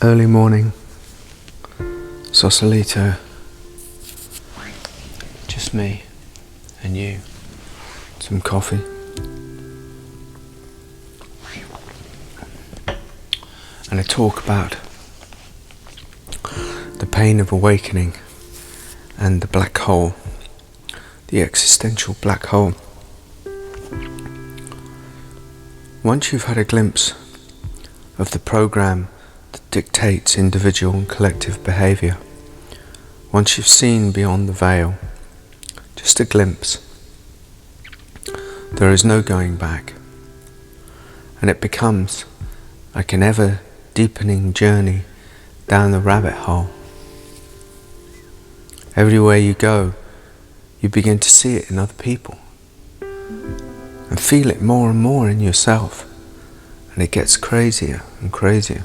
Early morning, Sausalito, just me and you, some coffee. And a talk about the pain of awakening and the black hole, the existential black hole. Once you've had a glimpse of the program that dictates individual and collective behaviour, once you've seen beyond the veil, just a glimpse, there is no going back, and it becomes like an ever deepening journey down the rabbit hole. Everywhere you go, you begin to see it in other people and feel it more and more in yourself, and it gets crazier and crazier.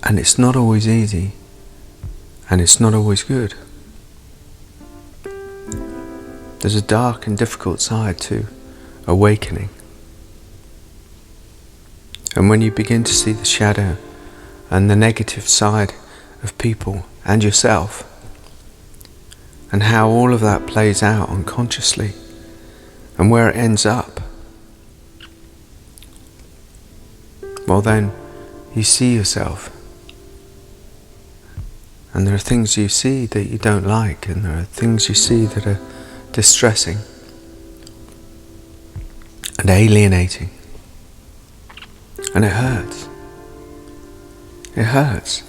And it's not always easy, and it's not always good. There's a dark and difficult side to awakening. And when you begin to see the shadow and the negative side of people and yourself, and how all of that plays out unconsciously, and where it ends up, well then, you see yourself. And there are things you see that you don't like, and there are things you see that are distressing and alienating. And it hurts. It hurts.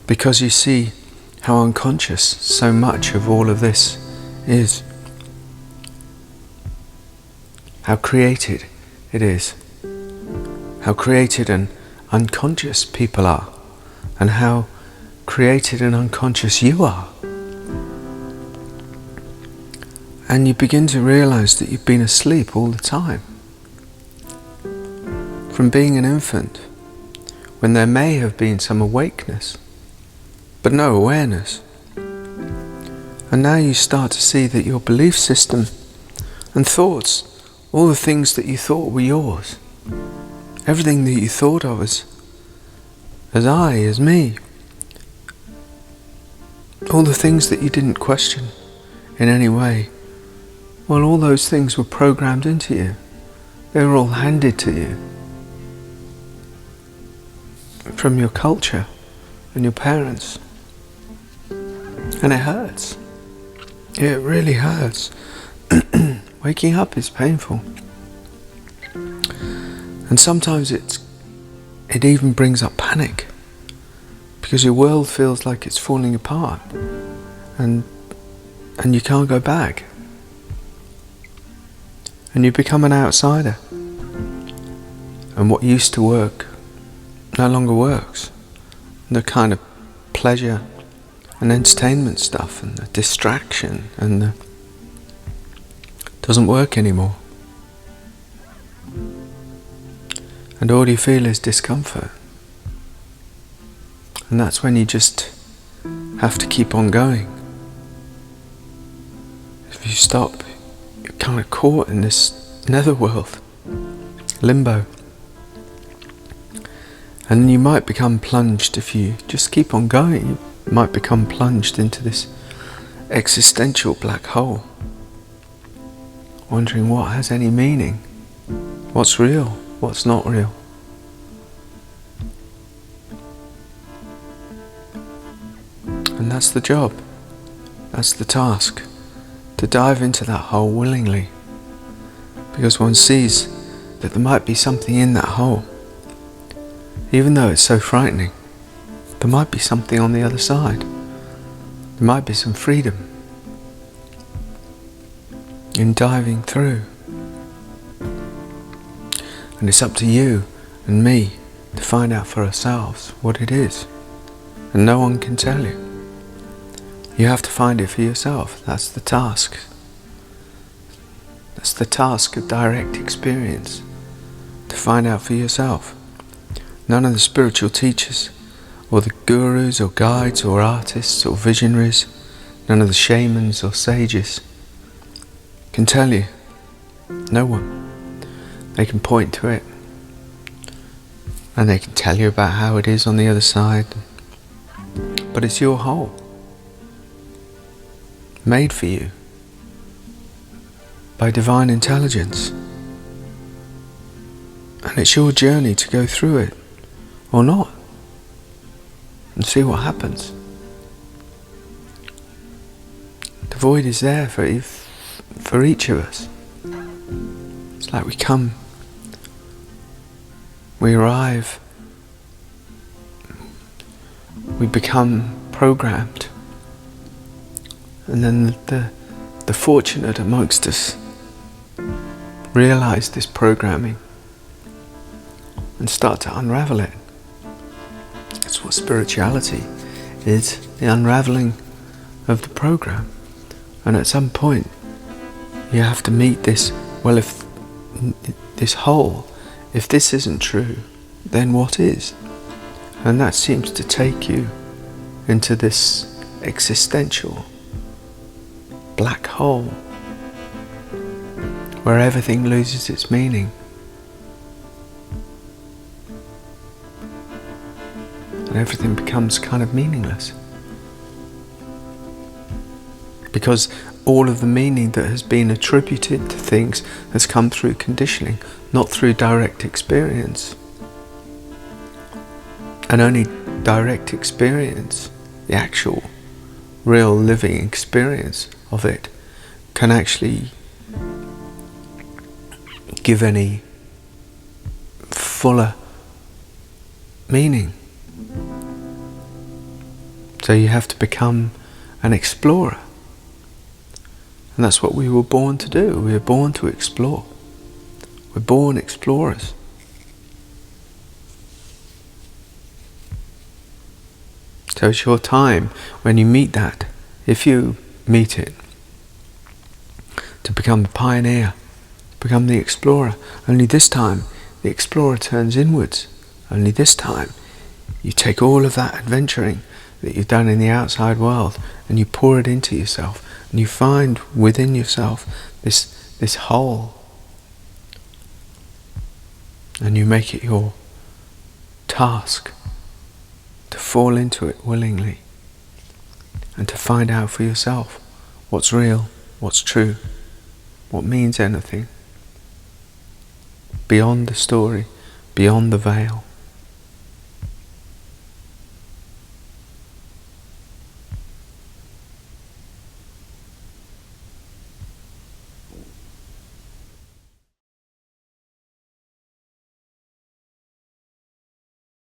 Because you see how unconscious so much of all of this is. How created it is. How created and unconscious people are. And how created and unconscious you are. And you begin to realize that you've been asleep all the time. From being an infant, when there may have been some awakeness, but no awareness. And now you start to see that your belief system and thoughts, all the things that you thought were yours, everything that you thought of as I, as me, all the things that you didn't question in any way, well, all those things were programmed into you. They were all handed to you from your culture and your parents. And it hurts. It really hurts. Waking up is painful. And sometimes it even brings up panic, because your world feels like it's falling apart, and you can't go back. And you become an outsider. And what used to work no longer works. The kind of pleasure and entertainment stuff and the distraction and the doesn't work anymore. And all you feel is discomfort. And that's when you just have to keep on going. If you stop, you're kind of caught in this netherworld, limbo. And you might become plunged, if you just keep on going, you might become plunged into this existential black hole, wondering what has any meaning, what's real, what's not real. And that's the job, that's the task, to dive into that hole willingly, because one sees that there might be something in that hole. Even though it's so frightening, there might be something on the other side. There might be some freedom in diving through. And it's up to you and me to find out for ourselves what it is. And no one can tell you. You have to find it for yourself. That's the task. That's the task of direct experience. To find out for yourself. None of the spiritual teachers, or the gurus or guides or artists or visionaries, none of the shamans or sages can tell you. No one. They can point to it. and they can tell you about how it is on the other side. But it's your whole, made for you by divine intelligence. And it's your journey to go through it, or not, and see what happens. The void is there for each of us. It's like we arrive, we become programmed, and then the fortunate amongst us realize this programming and start to unravel it. That's what spirituality is, the unraveling of the program. And at some point you have to meet this, well, if this whole, if this isn't true, then what is? And that seems to take you into this existential black hole where everything loses its meaning. And everything becomes kind of meaningless. Because all of the meaning that has been attributed to things has come through conditioning, not through direct experience. And only direct experience, the actual, real living experience of it, can actually give any fuller meaning. So you have to become an explorer. And that's what we were born to do. We were born to explore. We're born explorers. So it's your time when you meet that, if you meet it, to become a pioneer, become the explorer. Only this time the explorer turns inwards. Only this time you take all of that adventuring that you've done in the outside world and you pour it into yourself, and you find within yourself this whole, and you make it your task to fall into it willingly and to find out for yourself what's real, what's true, what means anything beyond the story, beyond the veil.